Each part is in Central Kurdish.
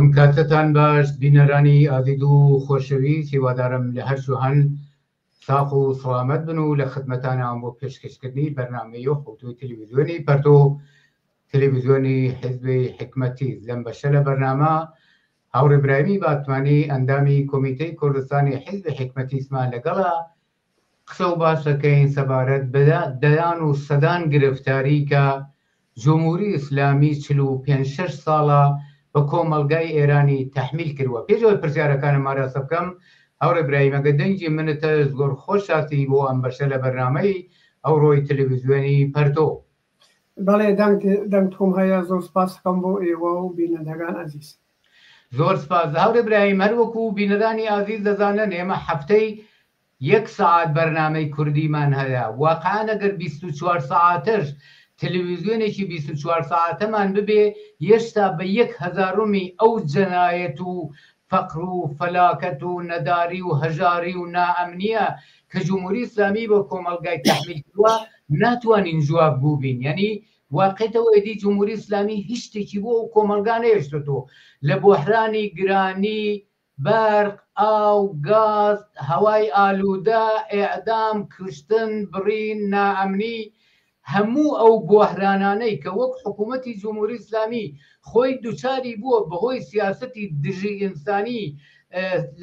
ئەم کاتتان باش بینەرانی ئازید و خۆشەویست، هیوادارم لە هەرچوو هەن ساق و سڵامەت بن و لە خدمەتانیان بۆ پێشکەشکردنی بەرنامەی و خەوتوی تەلەڤیزیۆنی پەرتۆ تەلەڤیزیۆنی حیزبی حکمەتی. لەم بەشە لە بەرنامە هاوڕێ براهیمی باتمانی ئەندامی کۆمیتەی کوردستانی حیزبی حکمەتیسمان لەگەڵا قسە و باسەکەین سەبارەت بە دەیان و سەدان گرفتاری کە جمهوری ئیسلامی 45 ساڵە بە کۆمەلگای ئێرانی تەحمیل کردووە. پێشەوەی پرسیارەکانم ئاراستە بکەم، هاوڕێ براهیم ئەگە دەنگی منتە زۆر خۆشاتی بۆ ئەم بەشە لە بەرنامەی ئەوڕۆی تەلەڤیزیۆنی پەرتۆ. بەڵێ دەنگ تۆم هەیە، زۆر سپاس دەکەم بۆ ئێوە و بینەرەکان عەزیز. زۆر سپاس هاوڕێ براهیم. هەروەکو بینەرانی ئازیز دەزانن ئێمە هەفتەی 1 ساعت بەرنامەی کوردیمان هەیە. واقعان ئەگەر 24 ساعتش تەلەڤیزیۆنێکی 24 ساعتەمان ببێ، هێشتا بە 1/1000 ئەو جەنایەت و فەقر و فەلاکەت و نەداری و هەژاری و نائەمنیە کە جمهوری ئیسلامی بە کۆمەلگای تەحمیل کردووە ناتوانین جواب بووبین. یعنی واقعیتەوە ئێدی جمهوری ئیسلامی هیچ شتێکی بۆ ئەو کۆمەلگا نەهێشتۆ لە بۆحرانی گرانی بەرق، ئاو، گاز، هەوای ئالوودە، ئێعدام، کوشتن، برین، نائەمنی، هەموو ئەو بۆحرانانەی کە وەک حکوومەتی جمهوری ئیسلامی خۆی دووچاری بووە بەهۆی سیاسەتی دژی ئینسانی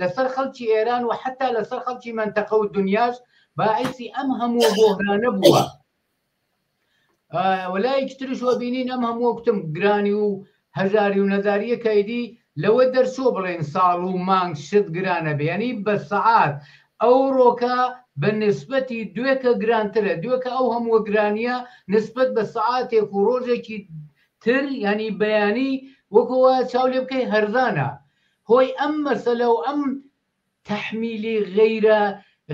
لەسەر خەڵکی ئێران و حتا لەسەر خەڵکی مەنتەقە و دنیاش، باعیسی ئەم هەموو بۆحرانە بووە. وەلایەکی ترش وەبینین ئەم هەموو وەکتم گرانی و هەژاری و نەداریەکەیدی لەوە دەرچۆ بڵێن ساڵ و مانگ شت گرانە بێ. یعنی بە سەعات ئەو ڕۆکە بە نسبەتی دوێکە گرانترە، دوێکە ئەو هەموو گرانیە نسبەت بە سەعاتێک و ڕۆژێکی تر، ینی بەیانی وەکەوە چاو لێ بکەی هەرزانە. هۆی ئەم مەسەلە و ئەم تەحمیلی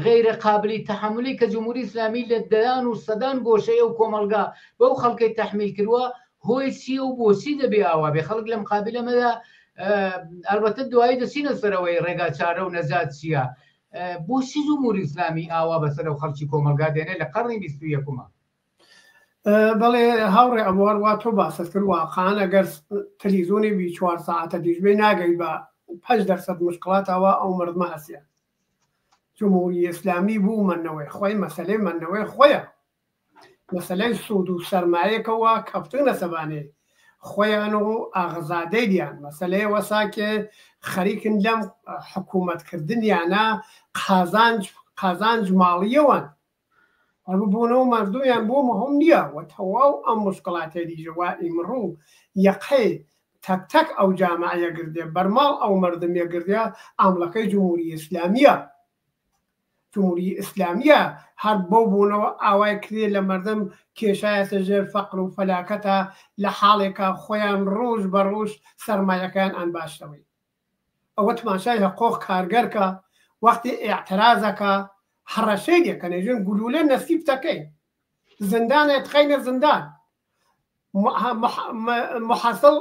غیرە قابلی تەحملی کە جمهوری ئیسلامی لە دەیان و سەدان گۆشەیە و کۆمەلگا بەو خەڵکەی تەحمیل کردووە، هۆی چیە و بۆچی دەبێ ئاوا بێ؟ خەڵک لە مقابلەمەدا ئەلبەتە دوایی دەچینە سەرەوەی ڕێگا چارە و نەجات چییە. بۆچی جمهوری ئیسلامی ئاوا بەسەر و خەڵکی کۆمەلگا دێنێ لە قەڕنی 21ەمە؟ بەڵێ هاوڕێ ئەموار وا تۆ باسەت کرد، واقعان ئەگەر تەلەڤیزیۆنی 24 ساعتە دیژبێ ناگەی بە 5% مشکلاتەوە ئەو مردمە هەسیە. جمهوری ئیسلامی بوو منەوەی خۆی، مەسەلەی منەوەی خۆیە، مەسەلەی سوود و سەرمایەکەوە کەفتنە سەبانەی خۆیان و ئاغزادەی دیان، مەسەلەی وەساکێ خەریکن لەم حکوومەتکردنیانە قازانج ماڵیەوەن بوونەوە مردویان بۆ مهم نییە و تەواو ئەم مشکڵاتی دیژەوە ئیمڕوو یەقەی تەک ئەو جامعەیە گردێ بەرماڵ ئەو مردمیە گردە ئاملەکەی جمهوری ئیسلامیە. جمهوری ئیسلامیە هەر بۆ بوونەوە ئاوای کرێ لە مردم کێشایەتە ژێر فەقر و فەلاکەتە لە حاڵێکە خۆیان ڕۆژ بە ڕۆژ سەرمایەکان ئەن باشەوەی. ئەوە تماشای حقوق کارگەرکە وەختی ئێعترازەکە هەڕەشەی دێکە نێژن گولولە نەسیب دەکەین، زندانێت خەینە زندان، محەسڵ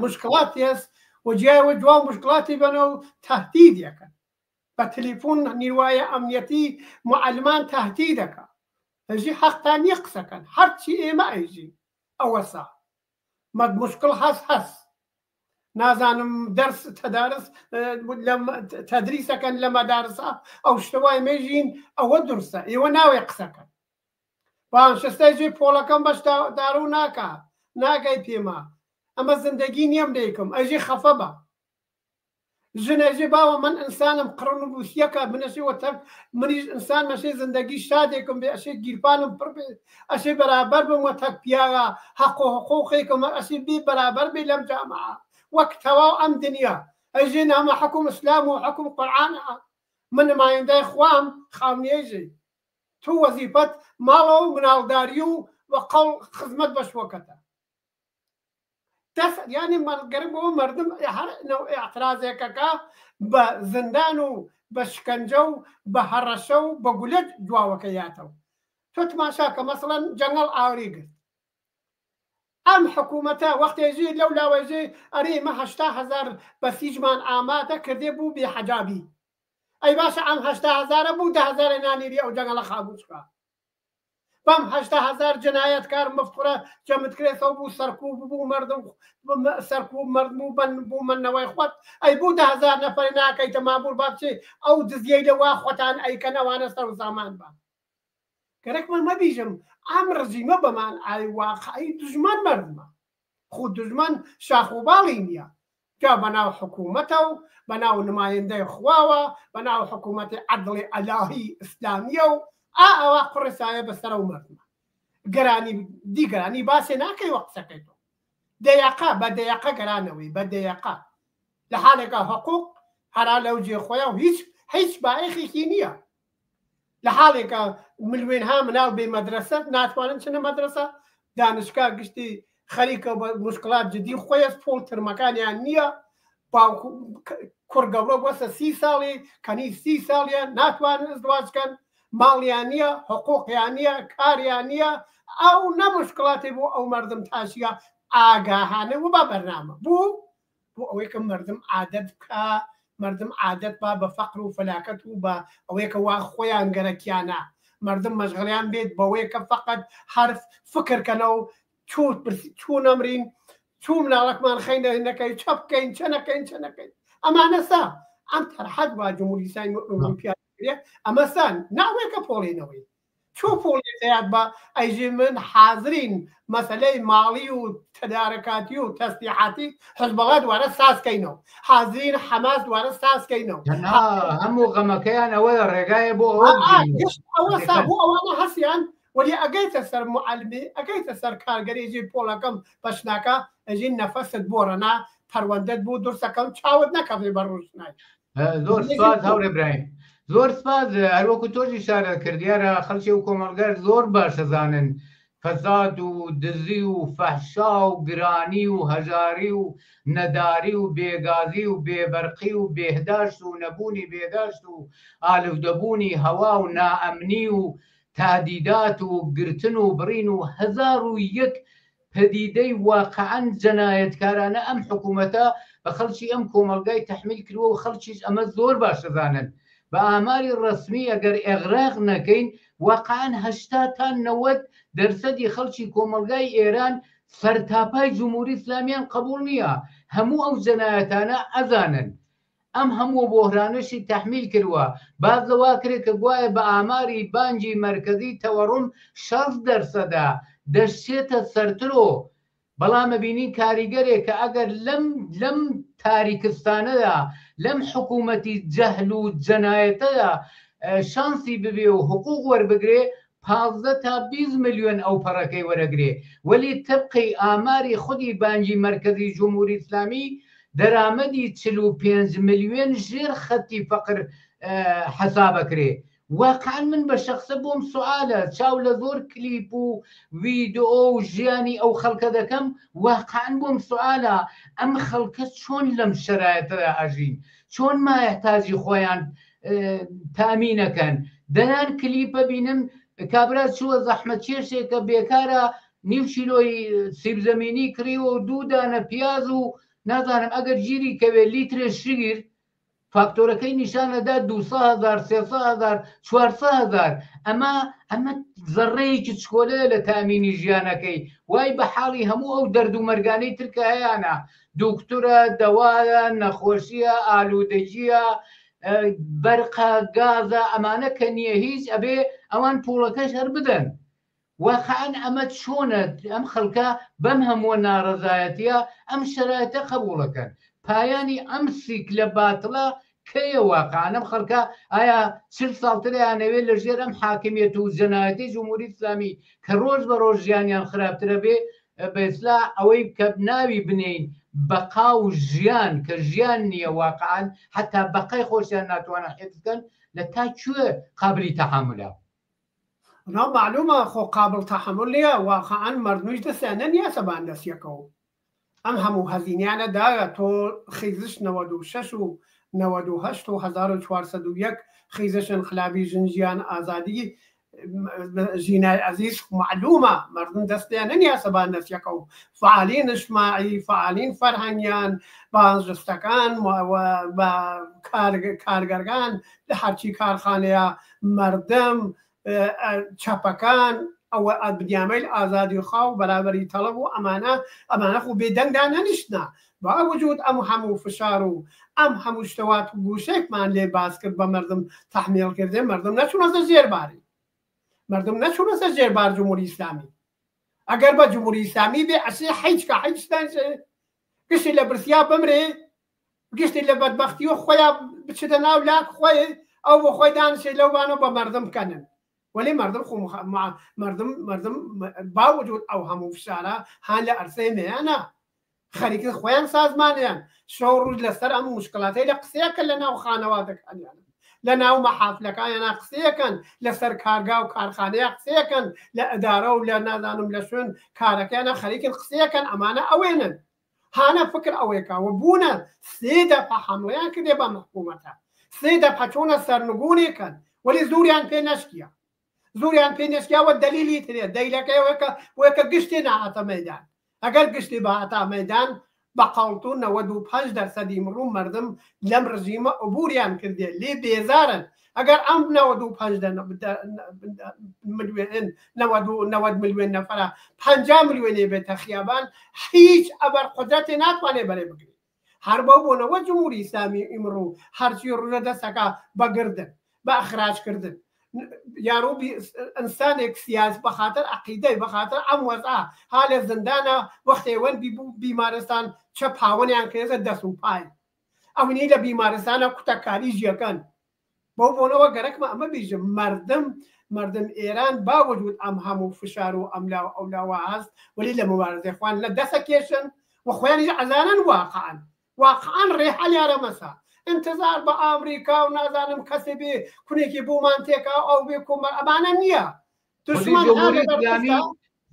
مشکڵاتی هەست و جیایوە جوان مشکڵاتی بەنە و تەهدیدەکەن. بە تەلیفۆن نیروایە ئەمنیەتی معلمان تەهدید دەکە. ئەژی حەقتانی قسەکەن، هەرچی ئێمە ئەیژی ئەوەسا مشکڵ هەست. نازانم دەرس تەدارس تەدریسەکەن لە مەدارسە ئەو شتەوای مێژین ئەوە درستە، ئێوە ناوێ قسەکەن. باشستەیجێ پۆڵەکەم بەش دارو ناگەی پێما ئەمە زندگی نیەم دەیکم، ئەژی خەفە بە ژنەژێ باوە من ئینسانم قڕن و بوسیەکە بنەشەوە تەر منیش ئینسان مەشەی زندگی شادێکم بێ، ئەشێ گیرپانم پڕ بێ، ئەشێ بەرابەر بمە تەک پیاوە حەق و حقوقێکم ئەشێ بێ بەرابەر بێ لەم جامعە وەک تەواو ئەم دنیا. ئەژێ نامە حکوم ئیسلام و حکوم قورعانە، من نمایەندەی خوام خاونێژێ، تۆ وەزیفەت ماڵەوە و مناڵداری و قەڵ خزمەت بەشوەکەتە. یعنی مەرگەرم بۆ مردم هەر ئاعترازێکەکە بە زندان و بە شکنجە و بە هەڕەشە و بە گولەت جواوەکە یاتەوە. تۆ تماشاکە مەسەڵەن جەنگەڵ ئاوری گرت. ئەم حکوومەتە وەختێژێ لەو لاوەژێ ئەرێمە 80,000 بەسیجمان ئامادە کردێ بوو بێ حەجابی. ئەی باشە ئەم 80,000 بوو 10,000 نانیری ئەو جەنگەڵە خابووچکە. بەم 800,000 جنایەتکار مەفتوڕە جەمتکرێتەوە بوو سەرکوب بوو مردم سەرکوب مرد بوو منەوەی خۆت ئەی بوو 10,000 نەفەر ناکەیتە مابوور با بچێ ئەو دزیەی لەوا خۆتان ئەیکەنەوانە سەر و سامان بە گەرەکمان مەبیژم ئەم ڕژیمە بەمان ئای واقعی دژمان مردمە خو دژمان شاخ و باڵی نییە جا بەناو حکوومەتە و بەناو نمایندەی خواوە بەناو حکوومەتی عەدڵی ئەلاهی ئیسلامیە و ئەوە قڕسایە بەسەر و مردمە گەرانی دیگەرانی باسێ ناکەی وە قسەکەیتەوە دەیەقا بە دەیەقە گەرانەوەی بە دەیەقا لە حالێکە حقوق هەرا لەو جێخۆیە و هیچ باعیخێکی نییە لە حالێکە ملوێنها مناڵ بێ مەدرسە ناتوانن چنە مەدرسە دانشگا گشتی خەریکە بە مشکلات جدی خۆیە پۆڵ ترمەکانیان نییە کوڕگەورە وەسە 30 ساڵی کەنی 30 ساڵیان ناتوانن ئەزدواجکەن ماڵیان نییە حقوقیان نییە کاریان نییە ئەو نەمشکلاتی بۆ ئەو مردم تاشیە ئاگاهانە و با بەرنامە بوو بۆ ئەوەی کە مردم عادەت بکە مردم عادەت با بە فەقر و فەلاکەت و بە ئەوەی کە وا خۆیان گەرەکیانە مردم مەشغڵیان بێت بەوەی کە فقط حرف فکرکەنەوە چوو نەمرین چوو مناڵەکمان خەینە نەکەی چە بکەین چە نەکەین چە نەکەین ئەمانە سا ئەم تەرحەت وا جمهوری ئیسلامی ئۆلیمپیاد ئەمە سان ناوێکە پۆڵێنەوەی چۆ پۆڵێتیات بە ئەیژێ من حازرین مەسەلەی ماڵی و تەدارەکاتی و تەسلیحاتی حزبەڵا دوارە سازکەینەوە حازرین حەماس دوارە سازکەینەوە هەموو غەمەکەیان ئەوەیە ڕێگایە بۆ ئەوە سا بۆ ئەوانە هەسیان ولی ئەگەیتە سەر معلمی ئەگەیتە سەر کارگەرێژی پۆڵەکەم بەشناکە ئەژین نەفەست بۆڕەنا پەروەندەت بوو درسەکەم چاوت نەکەڵێ بە ڕۆژنای زۆر سپاس هەورێ برایم زۆر سپاس هەروەکو تۆژی شارە کردیارە خەڵکی و کۆمەڵگەر زۆر باشەزانن فەساد و دزی و فەحشا و گرانی و هەژاری و نەداری و بێگازی و بێبەرقی و بێهداشت و نەبوونی بێداشت و ئالودەبوونی هەوا و نائەمنی و تادیدات و گرتن و بڕین و 1001 پەدیدەی واقعەن جەنایەتکارانە ئەم حکوومەتە بە خەڵکی ئەم کۆمەلگای تەحمیل کردووە و خەڵکیش ئەمە زۆر باشەزانن بە ئاماری ڕسمی ئەگەر ئێغراق نەکەین واقعەن 80 تا 90% خەڵکی کۆمەلگای ئێران سەرتاپای جمهوری ئیسلامیان قبول نییە هەموو ئەو جەنایەتانە ئەزانن ئەم هەموو بۆهرانشی تەحمیل کردووە باز لەوا کرێت کە گوایە بە ئاماری بانجی مرکزی تەوەڕوم 60% دەشتێتە سەرترۆ بەڵام بینین کاریگەرێک کە ئەگەر لەم تاریکستانەدا لەم حکوومەتی جەهل و جەنایەتەدا شانسی ببێ و حقوق وەربگرێ 15 تا 20 ملیۆن ئەو پەڕەکەی وەرەگرێ وەلی تبقی ئاماری خودی بانجی مرکزی جمهوری ئیسلامی دەرامەدی 45 ملیۆن ژێر خەتی فەقر حەسابەکرێ واقعا من بە شخصە بۆم سوالە چاو لە زۆر کلیپ و ویدئۆ و ژیانی ئەو خەڵکە دەکەم واقعا بۆم سوالە ئەم خەڵکە چۆن لەم شرایطەدا ئەژین چۆن مایحتاجی خۆیان تامینەکەن دەنان کلیپە بینم کابرا چووە زەحمەتکێشێکە بێکارە نیو کیلۆی سیبزەمینی کڕیوە و 2 دانە پیاز و نازانم ئەگەر گیری کەوێ لیترێ شیر فاکتۆرەکەی نیشانەدا 200,000 300,000 400,000 ئەمە زەڕەیەکی چکۆلەیە لە تامینی ژیانەکەی وای بە حاڵی هەموو ئەو دەرد و مەرگانەی ترکە هەیەە دکتورە دەوایە نەخۆشیە ئالودەجیە بەرقە گازە ئەمانە کە نییە هیچ ئەبێ ئەوان پوڵەکەش هەر بدەن واقعاً ئەمە چۆنە ئەم خەڵکە بەم هەموو ناڕەزایەتیە ئەم شرایطە قبوڵەکەن پایانی ئەم سیکلە باتڵە کەیە واقعاً ئەم خەڵکە ئایا 40 ساڵتریانەوێت لە ژێر ئەم حاکمیەت و جەنایەتی جمهوری ئیسلامی کە ڕۆژ بە ڕۆژ ژیانیان خراپترە بێ بەئیسلا ئەوەی کە ناوی بنین بەقا و ژیان کە ژیان نییە واقعاً حتا بەقای خۆشیان ناتوانە حفظکەن لە تا کوێ قابلی تەحملە معلومە خۆ قابل تەحمل نییە واقعاً مردمش دەستیانە نییە سەبان دەستیەکەەوە ئەم هەموو هەزینیانە داگە تۆ خیزش 96 و 98 و 1401 خیزش انقلابی ژنجیان ئازادی ژینای عەزیز معلومە مردم دەستیانە نییە سەبان دەستیەکەەوە فعالین اجتماعی فعالین فەرهەنگیان بازرستەکان بە کارگەرگان لە هەرچی کارخانەیە مردم چەپەکان ئەوە بنیامەی ئازادی خاو بەرابەری تەڵەب و ئەمانە خو بێدەنگدا نەنیشتنا با وجود ئەم هەموو فشار و ئەم هەموو شتەوات و گوشێکمان لێ باس کرد بە مردم تەحمیل کردێ مردم نەچوونەتە ژێرباری مردم نەچوونەتە ژێربار جمهوری ئیسلامی ئەگەر بە جمهوری ئیسلامی بێ ئەسێ حیچکە حیچستان گشتی لە برسیا بمرێ گشتی لە بەدبەختی و خۆیان بچێتە ناو لاک خۆی ئەو بۆ خۆی دانشێ لەوانە بە مردم بکەنن ولی مردم خو مردم باوجود ئەو هەموو فشارە هان لە ئەرسەی مێیانە خەریکە خۆیان سازمانیان شەو ڕوود لەسەر ئەم مشکلاتەی لە قسەیەکە لە ناو خانەوادەکانیان لە ناو مەحافلەکانیانە قسەیەکەن لەسەر کارگا و کارخانەیە قسەیەکەن لە ئەدارە و لە نازانم لە شوێن کارەکەیانە خەریکن قسەیەکەن ئەمانە ئەوێنن هانە فکر ئەوەیەکەوە بوونە سێ دەفە حەمڵەیان کردێ بە محکوومەتە سێ دەفە چوونە سەرنگونێکن ولی زوریان پێ نەشکیە زوریان پێ نشکیاوە دلیلی ترێ دەیلەکەیەوەکە وەکە گشتی نەهاتە مەیدان ئەگەر گشتی بەهاتا مەیدان بە قەڵتو 95% مڕوو مردم لەم ڕژیمە عبوریان کردێ لێ بێزارن ئەگەر ئەم 90 ملیۆن نەفرە 50 ملیۆنێ بێتە خیابان هیچ ئەبەر قودرەتی ناتوانێ بەرێ بگرێت هەر بەو بۆنەوە جمهوری ئیسلامی ئیمڕوو هەرچی ڕوودە دەستەکە بەگردن بە ئەخراجکردن یارۆ ئەنسانێک سیاس بەخاتر عقیدەی بەخاتر ئەم وەزا ها لە زندانە وەختێوەن بیمارستان چە پاوەنیان کردێتە دەست و پای ئەوینەی لە بیمارستانە کوتەکاری ژیەکەن بۆ بۆنەوە گەرەکمە ئەمە بیژم مردم ئێران باوجود ئەم هەموو فشار و ئەملا و ئەولاوە هەست ولی لە مبارزەی خوان لە دەسە کێشن و خۆیانیش ئەزانن واقعان ڕێحەلیارە مەسا انتظار بە ئامریکا و نازانم کەسێ بێ کونێکی بۆمان تێکا ئەو بێ کۆمەر ئەمانە نییە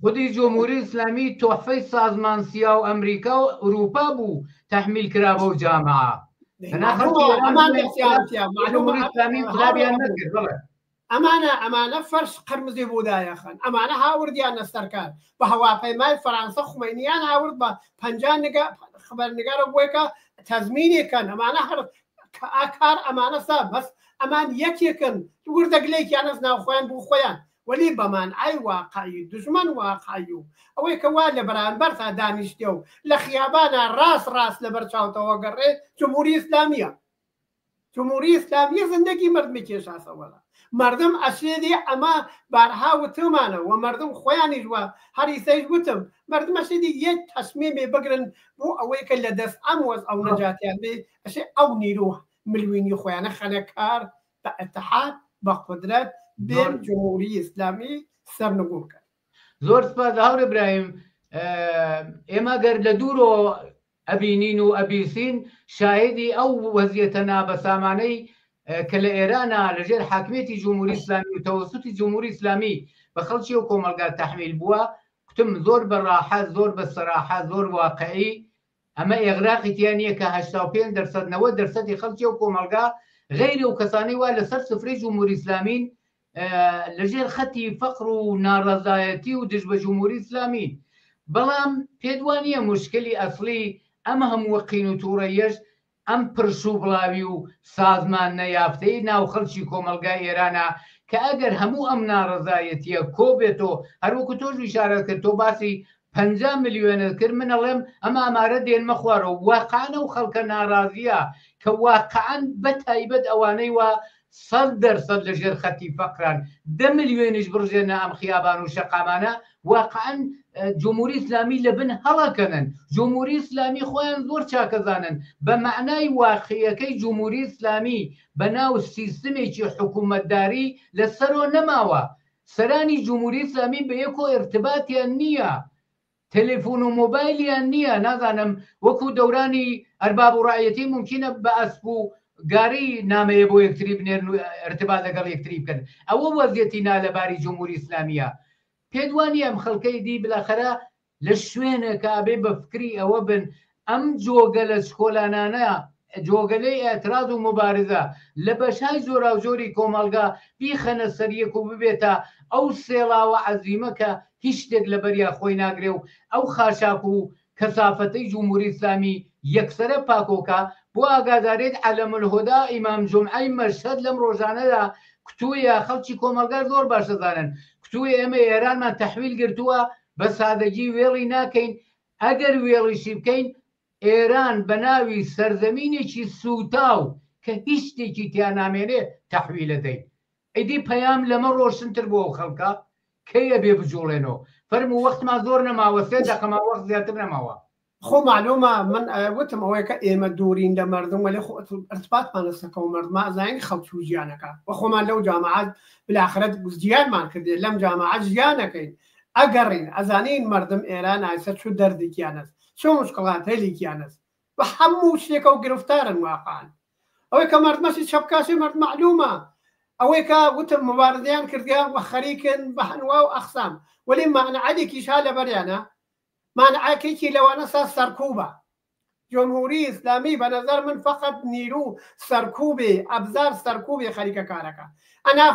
خودی جمهوری ئیسلامی تۆحفەی سازمانسیا و ئەمریکا و ئوروپا بوو تەحمیل کرابە و جامعە ئەمانە فەرش قەرمزی بۆدایەخن ئەمانە هاوردیان نەستەرکار بە هەواپەیمای فەرانسە خومینیان هاورد بە 50 خبەرنگارە بۆیکە تەزمینێکەن ئەمانە هەر کار ئەمانە سا بەس ئەمان یەکێکن وردەگلەیەکیانەز ناوخۆیان بوو خۆیان ولی بەمان ئای واقعی دژمن واقعی و ئەوەی کە وا لە بەرامبەر تا دانیشتێ و لە خیابانە ڕاست لە بەرچاوتەوە گەڕێ جمهوری ئیسلامیە جمهوری ئیسلامیە زندگی مردمی کێشاسەوەڵە مردم ئەشێدی ئەمە بارها وتمانە و مردم خۆیانیش وە هەریسەیش وتم مردم ئەشێدی یەک تەسمیمێ بگرن بۆ ئەوەی کە لە دەست ئەم وەز ئەو نەجاتیان بێ ئەشێ ئەو نیرۆ ملوینی خۆیانە خەنەکار بە ئەتحاد بە قودرەت بێن جمهوری ئیسلامی سەرنگون کرد زۆر سپاس هاور ئیبراهیم ئێمە گەر لە دوورۆ ئەبینین و ئەبیسین شاهدی ئەو وەزیەتە نابەسامانەی کە لە ئێرانە لەژێر حاکمیەتی جمهوری ئیسلامی و تەوەسوتی جمهوری ئیسلامی بە خەڵکی و کۆمەلگا تەحمیل بووە کتم زۆر بەڕاحە زۆر بە سەراحە زۆر واقعی ئەمە ئێغراقی تیان نییە کە 85% 90% خەڵکی و کۆمەلگا غەیری و کەسانی وا لەسەر سفرەی جمهوری ئیسلامین لەژێر خەتی فەقر و ناڕەزایەتی و دژ بە جمهوری ئیسلامین بەڵام پێدوانیە مشکلی ئەسڵی ئەمە هەموو قین و تووڕەیەش ئەم پرشوو بڵاوی و سازمان نەیافتەی ناو خەڵکی کۆمەلگای ئێرانە کە ئەگەر هەموو ئەم ناڕەزایەتیە کۆبێتەوە هەروەکو تۆش ئیشارە کرد تۆ باسی 50 ملیۆنت کرد منەڵێم ئەمە ئەمارە دێنمە خوارەوە واقعانە و خەڵکە ناڕازیە کە واقعان بەتایبەت ئەوانەی وە 100% لەژێر خەتی فەقران 10 ملیۆنیش بڕژێنە ئەم خیابان و شەقامانە واقعان جمهوری ئیسلامی لە بن هەڵەکەنن جمهوری ئیسلامی خۆیان زۆر چاکەزانن بە معنای واقعیەکەی جمهوری ئیسلامی بە ناو سیستمێکی حکوومەتداری لەسەرۆ نەماوە سەرانی جمهوری ئیسلامی بە یەکۆ ئێرتباتیان نییە تەلێفۆن و مۆبایلیان نییە نازانم وەکو دەورانی ئەرباب و ڕایەتی ممکنە بە ئەسپ و گاری نامەیە بۆ یەکتری بنێرن و ئەرتبات لەگەڵ یەکتری بکەن ئەوە وەزیەتی نالەباری جمهوری ئیسلامیە پێدوانی ئەم خەڵکەی دی بلاخەرە لە شوێنێکە ئابێ بە فکری ئەوە بن ئەم جۆگە لە سکۆلانانە جۆگەلەی ئێتراز و مبارزە لە بەشای زۆرا و زۆری کۆمەلگا بیخەنە سەریەک و ببێتە ئەو سێڵاوە عەزیمە کە هیچ شتێک لە بەریا خۆی ناگرێ و ئەو خاشاک و کەسافەتەی جمهوری ئیسلامی یەکسەرە پاکۆکە بۆ ئاگادارێت عەلەمولهودا ئیمام جومعەی مەشهەد لەم ڕۆژانەدا کتوویە خەڵکی کۆمەلگا زۆر باش دەزانن کتوی ئێمە ئێرانمان تەحویل گرتووە بە سادەگی وێڵی ناکەین ئەگەر وێڵیشی بکەین ئێران بە ناوی سەرزەمینێکی سوتاو کە هیچ شتێکی تیا نامێنێ تەحویلە دەین ئەیدی پەیام لەمە ڕۆشنتر بۆ ئەو خەڵکە کەیە بێ بجوڵێنەوە فەرمو وەختمان زۆر نەماوە 3 دەقەما وەخت زیاتر نەماوە خۆ معلومە من وتم ئەوەیە کە ئێمە دوورین لە مردم وەلی ئەرتباطمان لەسەکە و مردمە ئەزانین خەڵکی و ژیانەکە و خۆمان لەو جامعات بالاخرەت گیانمان کردێ لەم جامعات ژیانەکەین ئەگەڕین ئەزانین مردم ئێران ئایسە چوو دەردێکیانەست چۆ مشکڵات هەلیکیانەست بە هەموو شتێکە و گرفتارن واقعان ئەوەی کە مردمەسی چەپکاسی مرد معلومە ئەوەی کە وتم مبارزەیان کردیان وە خەریکن بە هەنوا و ئەخسام وەلی مانعەدێکیش ها لەبەریانە مانعەکێکی لەوانە سەرکوبە جمهوری ئیسلامی بە نەزەر من فقط نیرو سەرکوبێ ئەبزار سەرکوبێ خەریکە کارەکە ئەنا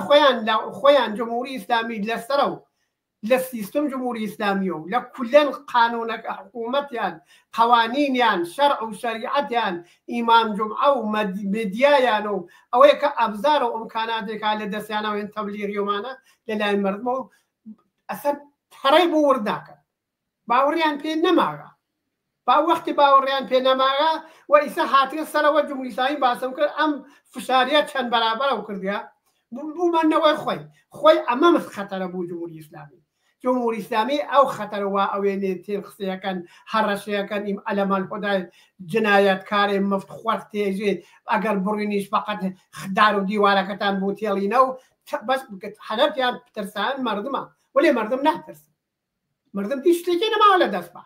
خۆیان جمهوری ئیسلامی لەسرە و لە سیستم جمهوری ئیسلامی و لە کولەن قانونەکە حکوومەتیان قوانینیان شەرع و شەریعەتیان ئیمام جمعە و مدیایان و ئەوەیە کە ئەبزار و ئیمکاناتێکا لە دەستیانەوەن تەبلیغیۆمانە لەلای مردمە و ئەسەر هەڕەی بۆ ورداکەن باوەڕیان پێ نەماگە با وەختی باوەڕیان پێ نەماگە و ئیسا هاتیە سەرەوە جمهوری ئیسلامی باسم کرد ئەم فشاریە چەند بەرابەرە و کردیا بوومانەوەی خۆی ئەمە خەتەرە بوو جمهوری ئیسلامی جمهوری ئیسلامی ئەو خەتەرەوە ئەوێنێ تێر قسەیەکەن هەڕەشەکەن ئیم ئەلەمان خۆدای جنایەتکارێ مفت خوارد تێژێ ئەگەر بڕینیش فقط دار و دیوارەکەتان بوو تێڵینە و بەس هەدەفیان ترسان مردمە وەلێ مردم ناترسن مردم هیچ شتێکی نەماوە لە دەست بە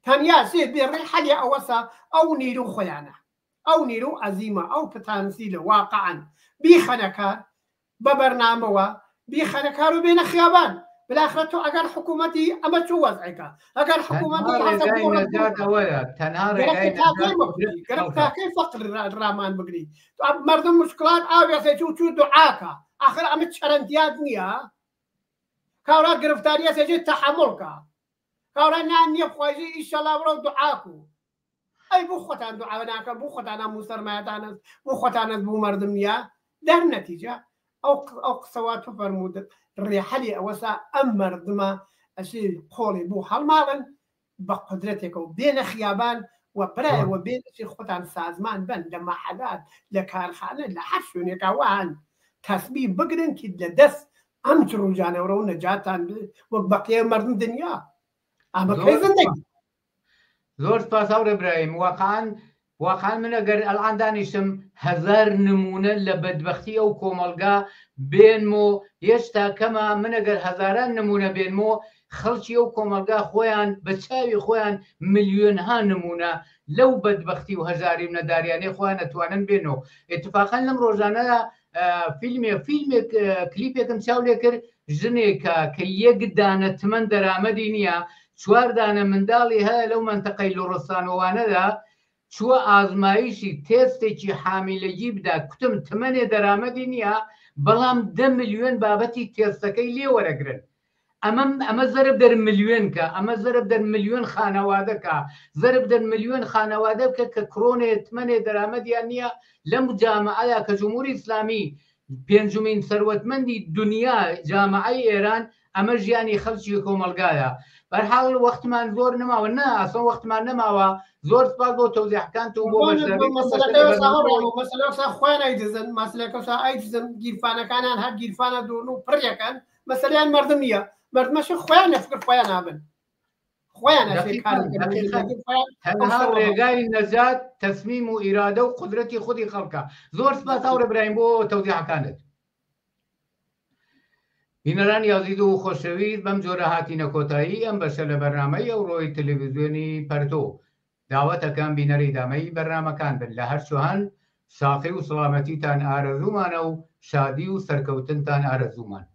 تەنیا سێت بێڕێ حەلی ئەوەسا ئەو نیرو خۆیانە ئەو نیرو ئەزیمە ئەو پتانسیلە واقعاً بیخەنەکار بە بەرنامەوە بیخەنەکار و بێنە خیابان بالاخره تو اگر حکومتی اما چو وضعیکە ئەگەر حکومتی گرفتاکەی فەقر ڕامان بگری مردم مشکلات ئاوێسێکی و چوو دوعاکە آخر ئەمە چەرەندیات نییە کاورا گرفتاریە سێژێت تەحەمڵکە کاورا نان نییە بخوایژی ئیشەڵا بڕۆ دوعاکو ئەی بوو خۆتان دوعا ناکە بوو خۆتان هەموو سەرمایەتانت بوو خۆتانت بوو مردم نییە دەر نەتیجە ئەو قسەوا تو فەرمودت ڕێحەلی ئەوەسا ئەم مردمە ئەشی قۆڵی بوو هەڵماڵن بە قودرەتێکە و بێنە خیابان و برایەوە بێنشی خۆتان سازمان بن لە مەحەلات لە کارخانە لە هەر شوێنێکاوان تەسبی بگرن کی لە دەست ئەم ڕووجانەوەرە و نەجاتان وەک بەقیە مردم دنیا ئەمەکەی زندگی زۆر سپاس هەورە برایم واقعاً من ئەگەر ئەلان دانیشتم 1000 نمونە لە بەدبەختی ئەو کۆمەلگا بێنمۆ هێشتا کەمە من ئەگەر هەزاران نمونە بێنمۆ خەڵکی ئەو کۆمەلگا خۆیان بە چاوی خۆیان ملیۆنها نمونە لەو بەدبەختی و هەژاری و نەداریانەی خۆیان نەتوانن بێنەوە اتفاقاً لەم ڕۆژانەدا فیلمێک کلیپێکم چاو لێ کرد ژنێکە کە یەک دانە تمەن دەرامەدی نییە 4 دانە منداڵی هەیە لەو مەنتەقەی لۆڕستانەوانەدا چووە ئازمایشی تێستێکی حامیلەگی بدا کوتم تمەنێ دەرامەدی نییە بەڵام 10 ملیۆن بابەتی تێستەکەی لێ وەرەگرن ئەمە زەرب دەر ملیۆنکە ئەمە زەرب دەر ملیۆن خانەوادەکە زەرب دەر ملیۆن خانەوادە بکە کە کڕۆنێ تمەنێ دەرامەدیان نییە لەم جامعەیە کە جمهوری ئیسلامی پێنجمین سەروەتمەندی دنیا جامعەی ئێران ئەمە ژیانی خەڵکی کۆمەلگایە بەرحاڵ وەختمان زۆر نەماوە نه ئەسڵ وەختمان نەماوە زۆر سپاس بۆ تەوزیحەکان و بۆ خوێن ئەیدزن مەسلەکەسا ئەیدزن گیرفانەکانیان هەر گیرفانە دوون و پڕیەکەن مەسەلیان مردم نییە مردمەش خۆیان نەفکر خۆیان نابن ڕێگای نەجات تەسمیم و ئیرادە و قودرەتی خودی خەڵکە زۆر سپاس هەورە برایم بۆ تەوزیحەکانت بینەران یازید و خۆشەویست بەم جۆرە هاتینە کۆتایی ئەم بەشە لە بەرنامەی ئەو ڕۆی تەلەڤیزیۆنی پەرتۆ داوەتەکەم بینەری دامەی بەرنامەکان بن لە هەر شوهان ساقی و سڵامەتیتان ئارەزومانە و شادی و سەرکەوتنتان ئارەزومان